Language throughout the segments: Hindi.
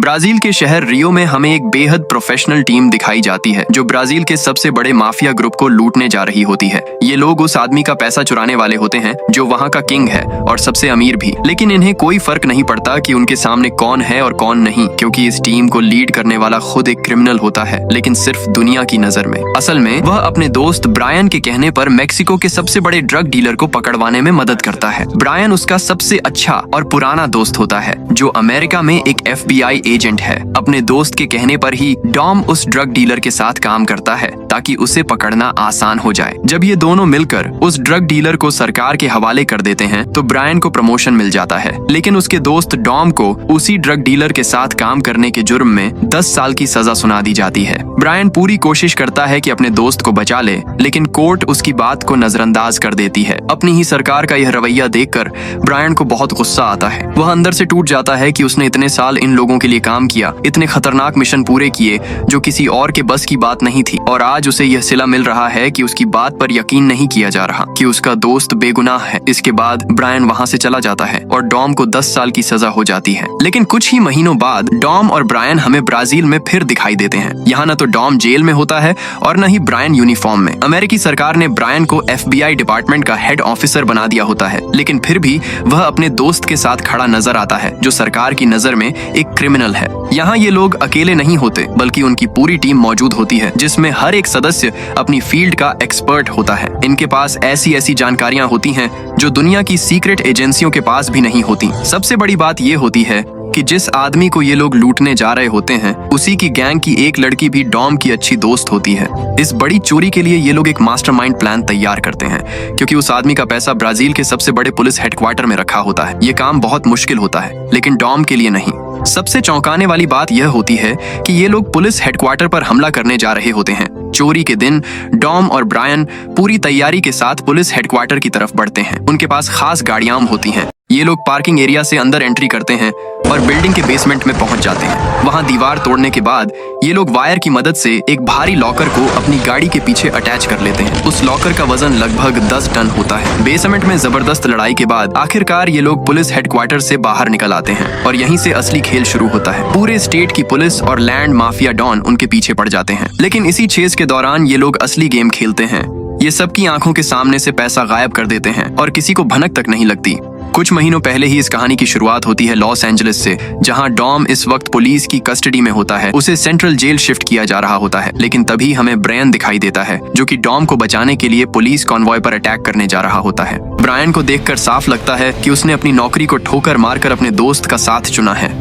ब्राजील के शहर रियो में हमें एक बेहद प्रोफेशनल टीम दिखाई जाती है जो ब्राजील के सबसे बड़े माफिया ग्रुप को लूटने जा रही होती है। ये लोग उस आदमी का पैसा चुराने वाले होते हैं जो वहाँ का किंग है और सबसे अमीर भी, लेकिन इन्हें कोई फर्क नहीं पड़ता कि उनके सामने कौन है और कौन नहीं, क्योंकि इस टीम को लीड करने वाला खुद एक क्रिमिनल होता है, लेकिन सिर्फ दुनिया की नजर में। असल में वह अपने दोस्त ब्रायन के कहने पर मेक्सिको के सबसे बड़े ड्रग डीलर को पकड़वाने में मदद करता है। ब्रायन उसका सबसे अच्छा और पुराना दोस्त होता है जो अमेरिका में एक FBI एजेंट है। अपने दोस्त के कहने पर ही डॉम उस ड्रग डीलर के साथ काम करता है ताकि उसे पकड़ना आसान हो जाए। जब ये दोनों मिलकर उस ड्रग डीलर को सरकार के हवाले कर देते हैं तो ब्रायन को प्रमोशन मिल जाता है, लेकिन उसके दोस्त डॉम को उसी ड्रग डीलर के साथ काम करने के जुर्म में 10 साल की सजा सुना दी जाती है। ब्रायन पूरी कोशिश करता है कि अपने दोस्त को बचा ले, लेकिन कोर्ट उसकी बात को नजरअंदाज कर देती है। अपनी ही सरकार का यह रवैया देखकर ब्रायन को बहुत गुस्सा आता है। वह अंदर से टूट जाता है कि उसने इतने साल इन लोगों के लिए काम किया, इतने खतरनाक मिशन पूरे किए जो किसी और के बस की बात नहीं थी, और आज उसे यह सिला मिल रहा है कि उसकी बात पर यकीन नहीं किया जा रहा कि उसका दोस्त बेगुनाह है। इसके बाद ब्रायन वहां से चला जाता है और डॉम को 10 साल की सजा हो जाती है। लेकिन कुछ ही महीनों बाद डॉम और ब्रायन हमें ब्राजील में फिर दिखाई देते हैं। यहाँ न तो डॉम जेल में होता है और न ही ब्रायन यूनिफॉर्म में। अमेरिकी सरकार ने ब्रायन को FBI डिपार्टमेंट का हेड ऑफिसर बना दिया होता है, लेकिन फिर भी वह अपने दोस्त के साथ खड़ा नजर आता है जो सरकार की नजर में एक क्रिमिनल है। यहाँ ये लोग अकेले नहीं होते, बल्कि उनकी पूरी टीम मौजूद होती है जिसमें हर एक सदस्य अपनी फील्ड का एक्सपर्ट होता है। इनके पास ऐसी ऐसी जानकारियां होती हैं जो दुनिया की सीक्रेट एजेंसियों के पास भी नहीं होती। सबसे बड़ी बात ये होती है कि जिस आदमी को ये लोग लूटने जा रहे होते हैं उसी की गैंग की एक लड़की भी डॉम की अच्छी दोस्त होती है। इस बड़ी चोरी के लिए ये लोग एक मास्टरमाइंड प्लान तैयार करते हैं, क्योंकि उस आदमी का पैसा ब्राजील के सबसे बड़े पुलिस हेडक्वार्टर में रखा होता है। ये काम बहुत मुश्किल होता है, लेकिन डॉम के लिए नहीं। सबसे चौंकाने वाली बात यह होती है कि ये लोग पुलिस हेडक्वार्टर पर हमला करने जा रहे होते हैं। चोरी के दिन डॉम और ब्रायन पूरी तैयारी के साथ पुलिस हेडक्वार्टर की तरफ बढ़ते हैं। उनके पास खास गाड़ियां होती हैं। ये लोग पार्किंग एरिया से अंदर एंट्री करते हैं और बिल्डिंग के बेसमेंट में पहुंच जाते हैं। वहां दीवार तोड़ने के बाद ये लोग वायर की मदद से एक भारी लॉकर को अपनी गाड़ी के पीछे अटैच कर लेते हैं। उस लॉकर का वजन लगभग 10 टन होता है। बेसमेंट में जबरदस्त लड़ाई के बाद आखिरकार ये लोग पुलिस हेडक्वार्टर से बाहर निकल आते हैं और यहीं से असली खेल शुरू होता है। पूरे स्टेट की पुलिस और लैंड माफिया डॉन उनके पीछे पड़ जाते हैं, लेकिन इसी चेज के दौरान ये लोग असली गेम खेलते हैं। ये सबकी आंखों के सामने से पैसा गायब कर देते हैं और किसी को भनक तक नहीं लगती। कुछ महीनों पहले ही इस कहानी की शुरुआत होती है लॉस एंजलिस से, जहां डॉम इस वक्त पुलिस की कस्टडी में होता है। उसे सेंट्रल जेल शिफ्ट किया जा रहा होता है, लेकिन तभी हमें ब्रायन दिखाई देता है जो कि डॉम को बचाने के लिए पुलिस कॉन्वॉय पर अटैक करने जा रहा होता है। ब्रायन को देखकर साफ लगता है कि उसने अपनी नौकरी को ठोकर मारकर अपने दोस्त का साथ चुना है।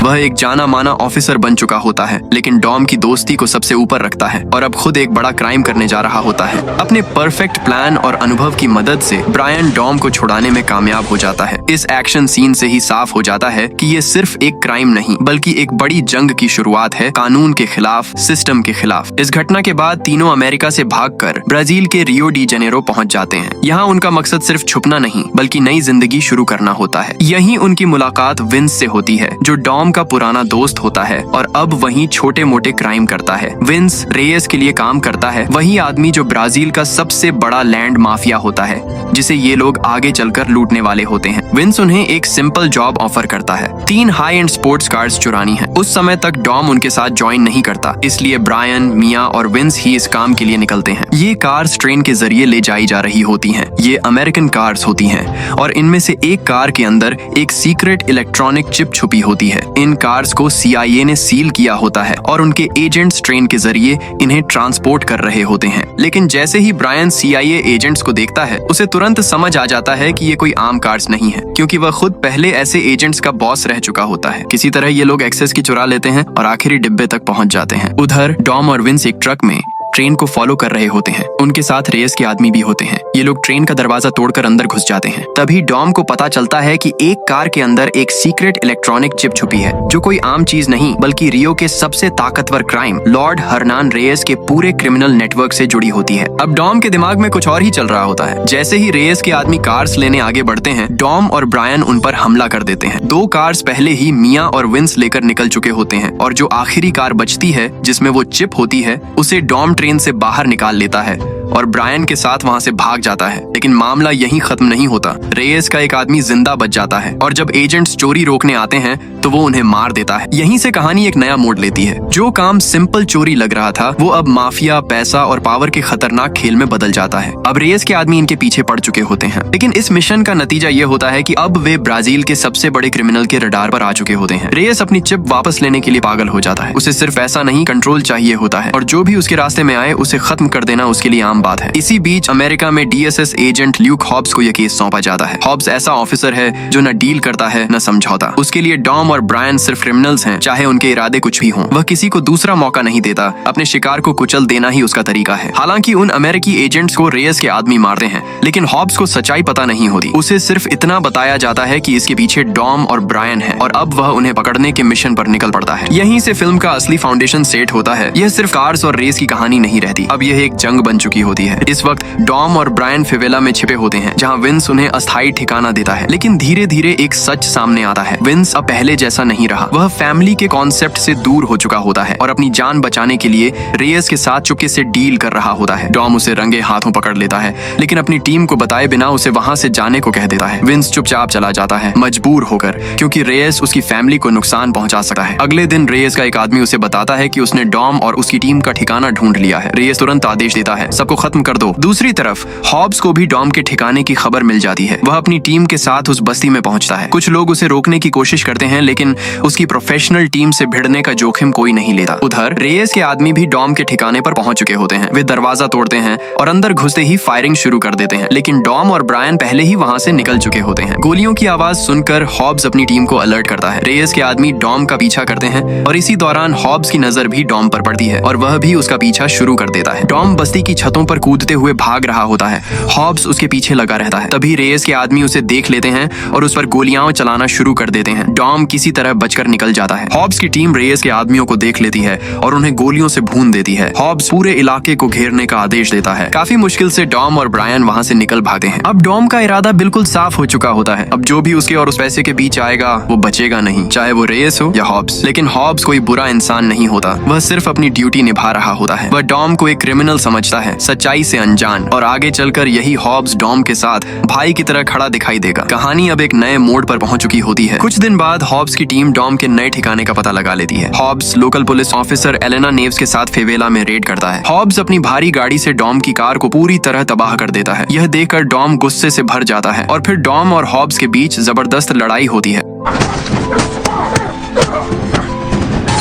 वह एक जाना माना ऑफिसर बन चुका होता है, लेकिन डॉम की दोस्ती को सबसे ऊपर रखता है और अब खुद एक बड़ा क्राइम करने जा रहा होता है। अपने परफेक्ट प्लान और अनुभव की मदद से ब्रायन डॉम को छुड़ाने में कामयाब हो जाता है। इस एक्शन सीन से ही साफ हो जाता है कि ये सिर्फ एक क्राइम नहीं बल्कि एक बड़ी जंग की शुरुआत है, कानून के खिलाफ, सिस्टम के खिलाफ। इस घटना के बाद तीनों अमेरिका से भागकर ब्राजील के रियो डी जेनेरो पहुंच जाते हैं। यहाँ उनका मकसद सिर्फ छुपना नहीं बल्कि नई जिंदगी शुरू करना होता है। यहीं उनकी मुलाकात विंस से होती है जो डॉम का पुराना दोस्त होता है और अब वही छोटे मोटे क्राइम करता है। विंस रेयस के लिए काम करता है, वही आदमी जो ब्राजील का सबसे बड़ा लैंड माफिया होता है जिसे ये लोग आगे चलकर लूटने वाले होते हैं। विंस उन्हें एक सिंपल जॉब ऑफर करता है, 3 हाई एंड स्पोर्ट्स कार्स चुरानी है। उस समय तक डॉम उनके साथ ज्वाइन नहीं करता, इसलिए ब्रायन, मिया और विंस ही इस काम के लिए निकलते हैं। ये कार्स ट्रेन के जरिए ले जाई जा रही होती हैं। ये अमेरिकन कार्स होती हैं और इनमें से एक कार के अंदर एक सीक्रेट इलेक्ट्रॉनिक चिप छुपी होती है। इन कार्स को CIA ने सील किया होता है और उनके एजेंट्स ट्रेन के जरिए इन्हें ट्रांसपोर्ट कर रहे होते हैं। लेकिन जैसे ही ब्रायन CIA एजेंट्स को देखता है उसे तुरंत समझ आ जाता है कि ये कोई आम कार्स नहीं है, क्योंकि वह खुद पहले ऐसे एजेंट्स का बॉस रह चुका होता है। किसी तरह ये लोग एक्सेस की चुरा लेते हैं और आखिरी डिब्बे तक पहुंच जाते हैं। उधर डॉम और विंस एक ट्रक में ट्रेन को फॉलो कर रहे होते हैं। उनके साथ रेस के आदमी भी होते हैं। ये लोग ट्रेन का दरवाजा तोड़कर अंदर घुस जाते हैं। तभी डॉम को पता चलता है कि एक कार के अंदर एक सीक्रेट इलेक्ट्रॉनिक चिप छुपी है जो कोई आम चीज नहीं बल्कि रियो के सबसे ताकतवर क्राइम लॉर्ड हर्नान रेयस के पूरे क्रिमिनल नेटवर्क से जुड़ी होती है। अब डॉम के दिमाग में कुछ और ही चल रहा होता है। जैसे ही रेयस के आदमी कार्स लेने आगे बढ़ते हैं, डॉम और ब्रायन उन पर हमला कर देते हैं। 2 कार्स पहले ही मिया और विंस लेकर निकल चुके होते हैं और जो आखिरी कार बचती है जिसमें वो चिप होती है उसे डॉम ट्रेन से बाहर निकाल लेता है और ब्रायन के साथ वहाँ से भाग जाता है। लेकिन मामला यहीं खत्म नहीं होता। रेयस का एक आदमी जिंदा बच जाता है और जब एजेंट्स चोरी रोकने आते हैं तो वो उन्हें मार देता है। यहीं से कहानी एक नया मोड़ लेती है। जो काम सिंपल चोरी लग रहा था वो अब माफिया, पैसा और पावर के खतरनाक खेल में बदल जाता है। अब रेयस के आदमी इनके पीछे पड़ चुके होते हैं। लेकिन इस मिशन का नतीजा ये होता है कि अब वे ब्राजील के सबसे बड़े क्रिमिनल के रडार पर आ चुके होते हैं। रेयस अपनी चिप वापस लेने के लिए पागल हो जाता है। उसे सिर्फ ऐसा नहीं, कंट्रोल चाहिए होता है और जो भी उसके रास्ते में आए उसे खत्म कर देना उसके लिए आम बात है। इसी बीच अमेरिका में DSS एजेंट ल्यूक हॉब्स को यह केस सौंपा जाता है। हॉब्स ऐसा ऑफिसर है जो न डील करता है न समझौता। उसके लिए डॉम और ब्रायन सिर्फ क्रिमिनल्स हैं, चाहे उनके इरादे कुछ भी हों। वह किसी को दूसरा मौका नहीं देता। अपने शिकार को कुचल देना ही उसका तरीका है। हालांकि उन अमेरिकी एजेंट्स को रेयस के आदमी मारते हैं, लेकिन हॉब्स को सच्चाई पता नहीं होती। उसे सिर्फ इतना बताया जाता है कि इसके पीछे डॉम और ब्रायन है और अब वह उन्हें पकड़ने के मिशन पर निकल पड़ता है। यहीं से फिल्म का असली फाउंडेशन सेट होता है। यह सिर्फ कार्स और रेस की कहानी नहीं रहती, अब यह एक जंग बन चुकी होती है। इस वक्त डॉम और ब्रायन फेवेला में छिपे होते हैं, जहां विंस उन्हें अस्थायी ठिकाना देता है। लेकिन धीरे धीरे एक सच सामने आता है। विंस अब पहले जैसा नहीं रहा। वह फैमिली के कॉन्सेप्ट से दूर हो चुका होता है और अपनी जान बचाने के लिए रेयस के साथ चुपके से डील कर रहा होता है। डॉम उसे रंगे हाथों पकड़ लेता है, लेकिन अपनी टीम को बताए बिना उसे वहां से जाने को कह देता है। विंस चुपचाप चला जाता है, मजबूर होकर, क्योंकि रेयस उसकी फैमिली को नुकसान पहुंचा सकता है। अगले दिन रेयस का एक आदमी उसे बताता है कि उसने डॉम और उसकी टीम का ठिकाना ढूंढ लिया है। रेयस तुरंत आदेश देता है, सबको खत्म कर दो। दूसरी तरफ हॉब्स को भी डॉम के ठिकाने की खबर मिल जाती है। वह अपनी टीम के साथ उस बस्ती में पहुंचता है। कुछ लोग उसे रोकने की कोशिश करते हैं, लेकिन उसकी प्रोफेशनल टीम से भिड़ने का जोखिम कोई नहीं लेता। उधर रेयस के आदमी भी डॉम के ठिकाने पर पहुंच चुके होते हैं। वे दरवाजा तोड़ते हैं और अंदर घुसते ही फायरिंग शुरू कर देते हैं, लेकिन डॉम और ब्रायन पहले ही वहां से निकल चुके होते हैं। गोलियों की आवाज सुनकर हॉब्स अपनी टीम को अलर्ट करता है। रेयस के आदमी डॉम का पीछा करते हैं और इसी दौरान हॉब्स की नजर भी डॉम पर पड़ती है और वह भी उसका पीछा शुरू कर देता है। डॉम बस्ती की छतों पर कूदते हुए भाग रहा होता है। हॉब्स उसके पीछे लगा रहता है। तभी रेयस के आदमी उसे देख लेते हैं और उस पर गोलियां चलाना शुरू कर देते हैं। डॉम किसी तरह बचकर निकल जाता है। हॉब्स की टीम रेयस के आदमियों को देख लेती है और उन्हें गोलियों से भून देती है। हॉब्स पूरे इलाके को घेरने का आदेश देता है। काफी मुश्किल से डॉम और ब्रायन वहां से निकल भागते हैं। अब डॉम का इरादा बिल्कुल साफ हो चुका होता है। अब जो भी उसके और उस पैसे के बीच आएगा वो बचेगा नहीं, चाहे वो रेयस हो या हॉब्स। लेकिन हॉब्स कोई बुरा इंसान नहीं होता। वह सिर्फ अपनी ड्यूटी निभा रहा होता है। वह डॉम को एक क्रिमिनल समझता है, सच्चाई से अनजान, और आगे चलकर यही हॉब्स डॉम के साथ भाई की तरह खड़ा दिखाई देगा। कहानी अब एक नए मोड़ पर पहुंच चुकी होती है। कुछ दिन बाद हॉब्स की टीम डॉम के नए ठिकाने का पता लगा लेती है। Hobbs local police officer Elena Neves के साथ फेवेला में रेड करता है। हॉब्स अपनी भारी गाड़ी से डॉम की कार को पूरी तरह तबाह कर देता है। यह देखकर डॉम गुस्से से भर जाता है और फिर डॉम और हॉब्स के बीच जबरदस्त लड़ाई होती है।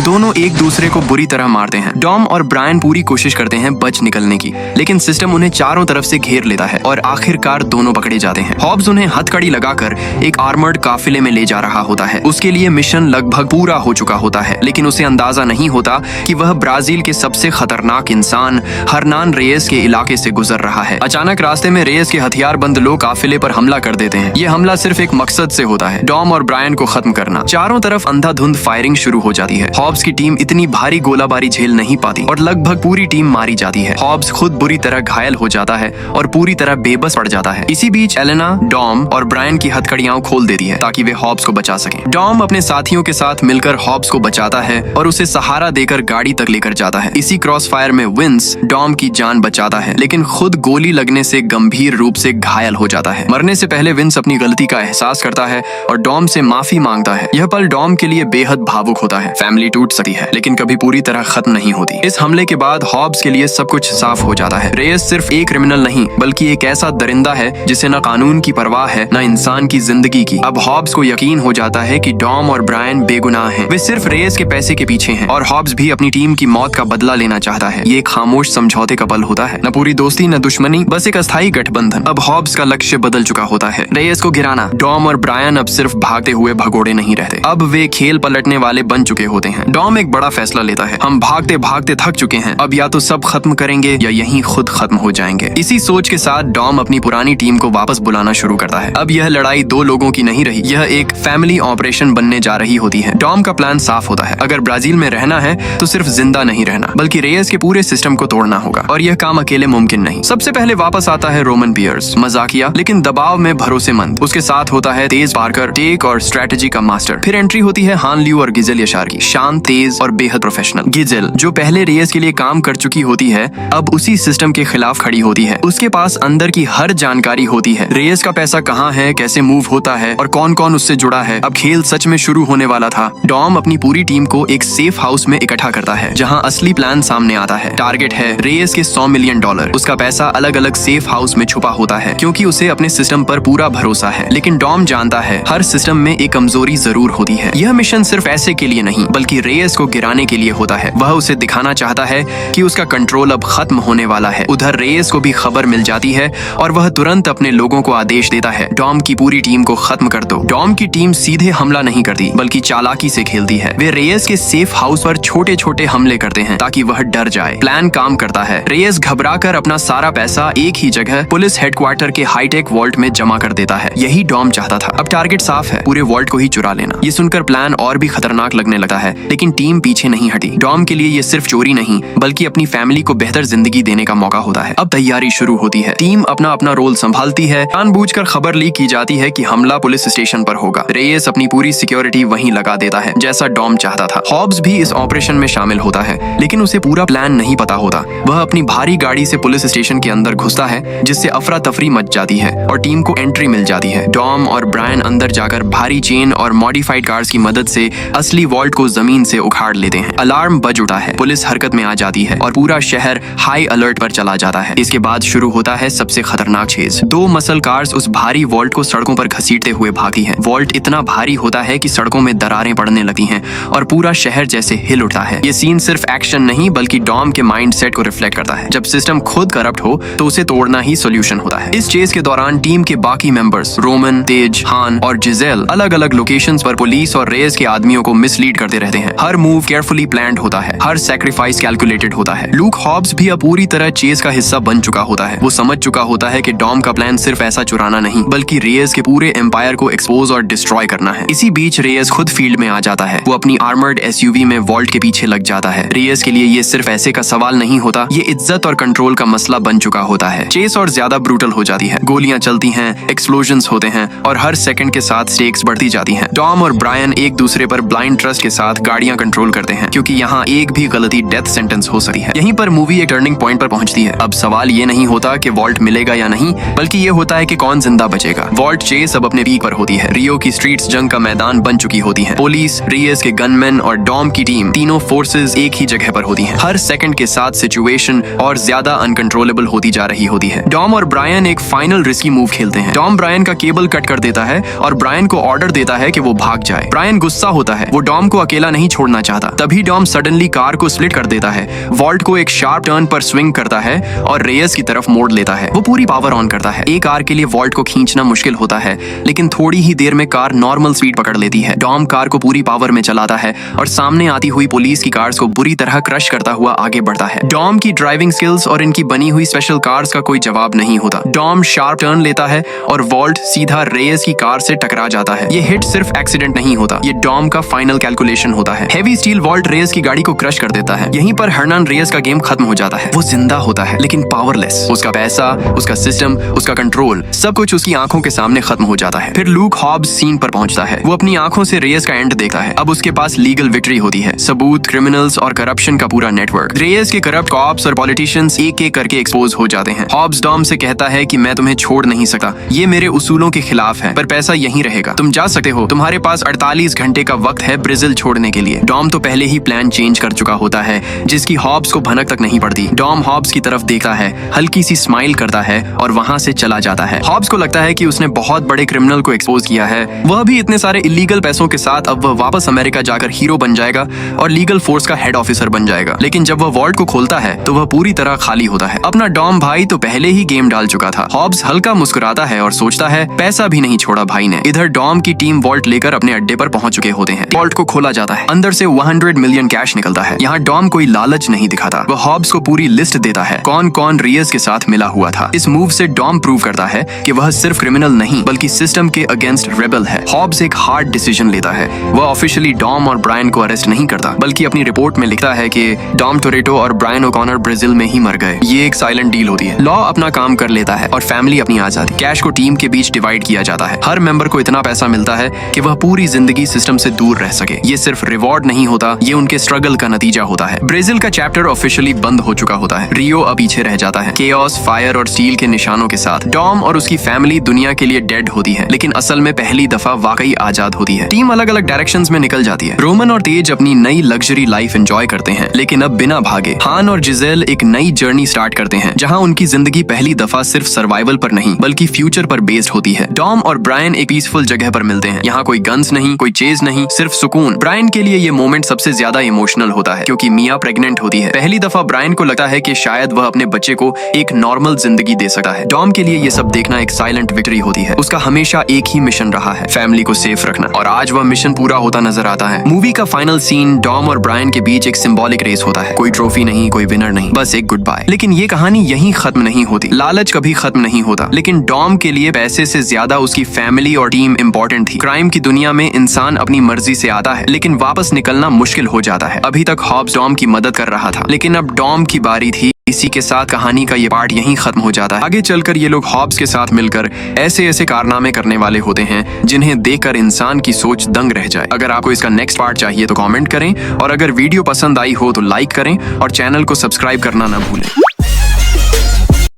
दोनों एक दूसरे को बुरी तरह मारते हैं। डॉम और ब्रायन पूरी कोशिश करते हैं बच निकलने की, लेकिन सिस्टम उन्हें चारों तरफ से घेर लेता है और आखिरकार दोनों पकड़े जाते हैं। हॉब्स उन्हें हथकड़ी लगाकर एक आर्मर्ड काफिले में ले जा रहा होता है। उसके लिए मिशन लगभग पूरा हो चुका होता है, लेकिन उसे अंदाजा नहीं होता कि वह ब्राजील के सबसे खतरनाक इंसान हर्नान रेयस के इलाके से गुजर रहा है। अचानक रास्ते में रेयस के हथियारबंद लोग काफिले पर हमला कर देते हैं। यह हमला सिर्फ एक मकसद से होता है, डॉम और ब्रायन को खत्म करना। चारों तरफ अंधाधुंध फायरिंग शुरू हो जाती है। हॉब्स की टीम इतनी भारी गोलाबारी झेल नहीं पाती और लगभग पूरी टीम मारी जाती है। हॉब्स खुद बुरी तरह घायल हो जाता है और पूरी तरह बेबस पड़ जाता है। इसी बीच एलेना, डॉम और ब्रायन की हथकड़ियां खोल देती है ताकि वे हॉब्स को बचा सकें। डॉम अपने साथियों के साथ मिलकर हॉब्स को बचाता है और उसे सहारा देकर गाड़ी तक लेकर जाता है। इसी क्रॉस फायर में विंस डॉम की जान बचाता है, लेकिन खुद गोली लगने से गंभीर रूप से घायल हो जाता है। मरने से पहले विंस अपनी गलती का एहसास करता है और डॉम से माफी मांगता है। यह पल डॉम के लिए बेहद भावुक होता है। फैमिली टूट सकती है, लेकिन कभी पूरी तरह खत्म नहीं होती। इस हमले के बाद हॉब्स के लिए सब कुछ साफ हो जाता है। रेयस सिर्फ एक क्रिमिनल नहीं, बल्कि एक ऐसा दरिंदा है जिसे न कानून की परवाह है न इंसान की जिंदगी की। अब हॉब्स को यकीन हो जाता है कि डॉम और ब्रायन बेगुनाह हैं। वे सिर्फ रेयस के पैसे के पीछे हैं और हॉब्स भी अपनी टीम की मौत का बदला लेना चाहता है। ये एक खामोश समझौते का पल होता है, न पूरी दोस्ती न दुश्मनी, बस एक अस्थायी गठबंधन। अब हॉब्स का लक्ष्य बदल चुका होता है, रेयस को गिराना। डॉम और ब्रायन अब सिर्फ भागते हुए भगोड़े नहीं रहते, अब वे खेल पलटने वाले बन चुके होते हैं। डॉम एक बड़ा फैसला लेता है, हम भागते भागते थक चुके हैं, अब या तो सब खत्म करेंगे या यहीं खुद खत्म हो जाएंगे। इसी सोच के साथ डॉम अपनी पुरानी टीम को वापस बुलाना शुरू करता है। अब यह लड़ाई दो लोगों की नहीं रही, यह एक फैमिली ऑपरेशन बनने जा रही होती है। डॉम का प्लान साफ होता है, अगर ब्राजील में रहना है तो सिर्फ जिंदा नहीं रहना, बल्कि रेयस के पूरे सिस्टम को तोड़ना होगा, और यह काम अकेले मुमकिन नहीं। सबसे पहले वापस आता है रोमन पियर्स, मजाकिया लेकिन दबाव में भरोसेमंद। उसके साथ होता है तेज पार्कर, टेक और स्ट्रेटेजी का मास्टर। फिर एंट्री होती है हान लियू और गिजेल यशार की, शांत तेज और बेहद प्रोफेशनल। गिजेल जो पहले रेयस के लिए काम कर चुकी होती है, अब उसी सिस्टम के खिलाफ खड़ी होती है। उसके पास अंदर की हर जानकारी होती है, रेयस का पैसा कहाँ है, कैसे मूव होता है और कौन कौन उससे जुड़ा है। अब खेल सच में शुरू होने वाला था। डॉम अपनी पूरी टीम को एक सेफ हाउस में इकट्ठा करता है जहाँ असली प्लान सामने आता है। टारगेट है रेयस के $100 मिलियन। उसका पैसा अलग अलग सेफ हाउस में छुपा होता है क्योंकि उसे अपने सिस्टम पर पूरा भरोसा है। लेकिन डॉम जानता है हर सिस्टम में एक कमजोरी जरूर होती है। यह मिशन सिर्फ पैसे के लिए नहीं बल्कि रेयस को गिराने के लिए होता है। वह उसे दिखाना चाहता है कि उसका कंट्रोल अब खत्म होने वाला है। उधर रेयस को भी खबर मिल जाती है और वह तुरंत अपने लोगों को आदेश देता है, डॉम की पूरी टीम को खत्म कर दो। डॉम की टीम सीधे हमला नहीं करती बल्कि चालाकी से खेलती है। वे रेयस के सेफ हाउस पर छोटे छोटे हमले करते हैं ताकि वह डर जाए। प्लान काम करता है। रेयस घबराकर अपना सारा पैसा एक ही जगह पुलिस हेडक्वार्टर के हाईटेक वॉल्ट में जमा कर देता है। यही डॉम चाहता था। अब टारगेट साफ है, पूरे वॉल्ट को ही चुरा लेना। ये सुनकर प्लान और भी खतरनाक लगने लगता है, लेकिन टीम पीछे नहीं हटी। डॉम के लिए ये सिर्फ चोरी नहीं बल्कि अपनी फैमिली को बेहतर जिंदगी देने का मौका होता है। अब तैयारी शुरू होती है। टीम अपना अपना रोल संभालती है। जानबूझकर खबर लीक की जाती है कि हमला पुलिस स्टेशन पर होगा। रेयस अपनी पूरी सिक्योरिटी वहीं लगा देता है जैसा डॉम चाहता था। हॉब्स भी इस ऑपरेशन में शामिल होता है, लेकिन उसे पूरा प्लान नहीं पता होता। वह अपनी भारी गाड़ी से पुलिस स्टेशन के अंदर घुसता है जिससे अफरा तफरी मच जाती है और टीम को एंट्री मिल जाती है। डॉम और ब्रायन अंदर जाकर भारी चेन और मॉडिफाइड कार्स की मदद से असली वॉल्ट को जमीन से उखाड़ लेते हैं। अलार्म बज उठा है, पुलिस हरकत में आ जाती है और पूरा शहर हाई अलर्ट पर चला जाता है। इसके बाद शुरू होता है सबसे खतरनाक चेज। 2 मसल कार्स उस भारी वॉल्ट को सड़कों पर घसीटते हुए भागती हैं। वॉल्ट इतना भारी होता है कि सड़कों में दरारें पड़ने लगती हैं और पूरा शहर जैसे हिल उठता है। ये सीन सिर्फ एक्शन नहीं बल्कि डॉम के माइंडसेट को रिफ्लेक्ट करता है। जब सिस्टम खुद करप्ट हो तो उसे तोड़ना ही सॉल्यूशन होता है। इस चेज के दौरान टीम के बाकी मेंबर्स रोमन, तेज, हान और जिजेल अलग अलग लोकेशंस पर पुलिस और रेस के आदमियों को मिसलीड करते रहते हैं। हर मूव केयरफुली प्लान्ड होता है, हर सैक्रिफाइस कैलकुलेटेड होता है। लूक हॉब्स भी अब पूरी तरह चेज का हिस्सा बन चुका होता है। वो समझ चुका होता है कि डॉम का प्लान सिर्फ ऐसा चुराना नहीं बल्कि रेस के पूरे एम्पायर को एक्सपोज और डिस्ट्रॉय करना है। इसी बीच रेस खुद फील्ड में आ जाता है। वो अपनी आर्मर्ड एसयूवी में वॉल्ट के पीछे लग जाता है। रेस के लिए ये सिर्फ ऐसे का सवाल नहीं होता, ये इज्जत और कंट्रोल का मसला बन चुका होता है। चेस और ज्यादा ब्रूटल हो जाती है। गोलियां चलती हैं, एक्सप्लोजन्स होते हैं और हर सेकंड के साथ स्टेक्स बढ़ती जाती हैं। टॉम और ब्रायन एक दूसरे पर ब्लाइंड ट्रस्ट के साथ गाड़ियां कंट्रोल करते हैं क्योंकि यहाँ एक भी गलती डेथ सेंटेंस हो सकती है। यहीं पर मूवी एक टर्निंग पॉइंट पर पहुंचती है। अब सवाल ये नहीं होता कि वॉल्ट मिलेगा या नहीं बल्कि ये होता है कि कौन जिंदा बचेगा। वॉल्ट चेस अब अपने पीक पर होती है। रियो की स्ट्रीट्स जंग का मैदान बन चुकी होती है। पुलिस, रेस के गनमैन और डॉम की टीम तीनों फोर्सेस एक ही जगह पर होती हैं। हर सेकंड के साथ सिचुएशन और ज्यादा अनकंट्रोलेबल होती जा रही होती है। डॉम और ब्रायन एक फाइनल रिस्की मूव खेलते हैं। डॉम ब्रायन का केबल कट कर देता है और ब्रायन को ऑर्डर देता है कि वो भाग जाए। ब्रायन गुस्सा होता है, वो डॉम को अकेला नहीं छोड़ना चाहता। तभी डॉम सडनली कार को स्प्लिट कर देता है, वॉल्ट को एक शार्प टर्न पर स्विंग करता है और रेयस की तरफ मोड़ लेता है। वो पूरी पावर ऑन करता है। एक कार के लिए वॉल्ट को खींचना मुश्किल होता है, लेकिन थोड़ी ही देर में कार नॉर्मल स्पीड पकड़ लेती है। डॉम कार को पूरी पावर में चलाता है और सामने आती हुई पुलिस की कार्स को बुरी तरह क्रश करता हुआ आगे बढ़ता है। डॉम की ड्राइविंग स्किल्स और इनकी बनी हुई स्पेशल कार्स का कोई जवाब नहीं होता। डॉम शार्प टर्न लेता है और वॉल्ट सीधा रेयस की कार से टकरा जाता है। ये हिट सिर्फ एक्सीडेंट नहीं होता, ये डॉम का फाइनल कैलकुलेशन होता है। हेवी स्टील वॉल्ट रेयस की गाड़ी को क्रश कर देता है। यहीं पर हर्नान रेयस का गेम खत्म हो जाता है। वो जिंदा होता है लेकिन पावरलेस। उसका पैसा, उसका सिस्टम, उसका कंट्रोल, सब कुछ उसकी आंखों के सामने खत्म हो जाता है। फिर लूक हॉब्स सीन पर पहुंचता है। वो अपनी आंखों से रेयस का एंड देखता है। अब उसके पास लीगल विक्ट्री होती है, सबूत, क्रिमिनल्स और करप्शन का पूरा नेटवर्क। रेयस के करप्ट कॉप्स और पॉलिटिशियंस एक एक करके एक्सपोज हो जाते हैं। हॉब्स डॉम से कहता है कि मैं तुम्हें छोड़ नहीं सकता, ये मेरे उसूलों के खिलाफ है, पर पैसा यहीं रहेगा। तुम जा सकते हो, तुम्हारे पास 48 घंटे का वक्त है ब्राजील छोड़ने के लिए। डॉम तो पहले ही प्लान चेंज कर चुका होता है जिसकी हॉब्स को भनक तक नहीं पड़ती। डॉम हॉब्स की तरफ देखता है, हल्की सी स्माइल करता है और वहां से चला जाता है। हॉब्स को लगता है कि उसने बहुत बड़े क्रिमिनल को एक्सपोज किया है, वह भी इतने सारे इलीगल पैसों के साथ। अब वह वापस अमेरिका जाकर हीरो बन जाएगा और लीगल फोर्स का हेड ऑफिसर बन जाएगा। लेकिन जब वह वॉल्ट को खोलता है तो वह पूरी तरह खाली होता है। अपना डॉम भाई तो पहले ही गेम डाल चुका था। हॉब्स हल्का मुस्कुराता है और सोचता है पैसा भी नहीं छोड़ा भाई ने। इधर डॉम की टीम वॉल्ट लेकर अपने अड्डे पर पहुंच चुके होते हैं। वॉल्ट को खोला जाता है, अंदर से 100 मिलियन कैश निकलता है। यहाँ डॉम कोई लालच नहीं दिखाता, वह हॉब्स को पूरी लिस्ट देता है कौन कौन रेयस के साथ मिला हुआ था। इस मूव से डॉम प्रूव करता है कि वह सिर्फ क्रिमिनल नहीं बल्कि सिस्टम के अगेंस्ट रेबल है। हॉब्स एक हार्ड डिसीजन लेता है। वह ऑफिशियली डॉम और ब्रायन को अरेस्ट नहीं करता बल्कि अपनी रिपोर्ट में लिखता है कि डॉम टोरेटो और ब्रायन ओकॉनर ब्राजील में ही मर गए। ये एक साइलेंट डील होती है। लॉ अपना काम कर लेता है और फैमिली अपनी आजादी। कैश को टीम के बीच डिवाइड किया जाता है। हर मेंबर को इतना पैसा मिलता है कि वह पूरी जिंदगी सिस्टम से दूर रह सके। ये सिर्फ रिवॉर्ड रिवॉर्ड नहीं होता, ये उनके स्ट्रगल का नतीजा होता है। ब्राजील का चैप्टर ऑफिशियली बंद हो चुका होता है। रियो अब पीछे रह जाता है, केओस, फायर और स्टील के निशानों के साथ। डॉम और उसकी फैमिली दुनिया के लिए डेड होती है, लेकिन असल में पहली दफा वाकई आजाद होती है। टीम अलग अलग डायरेक्शंस में निकल जाती है। रोमन और तेज अपनी नई लग्जरी लाइफ एंजॉय करते हैं, लेकिन अब बिना भागे। हान और जिजेल एक नई जर्नी स्टार्ट करते हैं, जहां उनकी जिंदगी पहली दफा सिर्फ सर्वाइवल पर नहीं बल्कि फ्यूचर पर बेस्ड होती है। डॉम और ब्रायन एक पीसफुल जगह पर मिलते हैं। यहाँ कोई गन्स नहीं, कोई चेज नहीं, सिर्फ सुकून। ब्रायन के लिए ये मोमेंट सबसे ज्यादा इमोशनल होता है, क्योंकि मिया प्रेग्नेंट होती है। पहली दफा ब्रायन को लगता है कि शायद वह अपने बच्चे को एक नॉर्मल जिंदगी दे सकता है। डॉम के लिए ये सब देखना एक साइलेंट विक्ट्री होती है। उसका हमेशा एक ही मिशन रहा है, फैमिली को सेफ रखना, और आज वह मिशन पूरा होता नजर आता है। मूवी का फाइनल सीन डॉम और ब्रायन के बीच एक सिंबॉलिक रेस होता है। कोई ट्रॉफी नहीं, कोई विनर नहीं, बस एक गुड बाय। लेकिन ये कहानी यहीं खत्म नहीं होती। लालच कभी खत्म नहीं होता, लेकिन डॉम के लिए पैसे से ज्यादा उसकी फैमिली और टीम इंपॉर्टेंट थी। क्राइम की दुनिया में इंसान अपनी मर्जी से आता है, लेकिन वापस निकलना मुश्किल हो जाता है। अभी तक हॉब्स डॉम की मदद कर रहा था, लेकिन अब डॉम की बारी थी। इसी के साथ कहानी का ये पार्ट यहीं खत्म हो जाता है। आगे चलकर ये लोग हॉब्स के साथ मिलकर ऐसे ऐसे कारनामे करने वाले होते हैं जिन्हें देखकर इंसान की सोच दंग रह जाए। अगर आपको इसका नेक्स्ट पार्ट चाहिए तो कमेंट करें, और अगर वीडियो पसंद आई हो तो लाइक करें और चैनल को सब्सक्राइब करना ना भूलें।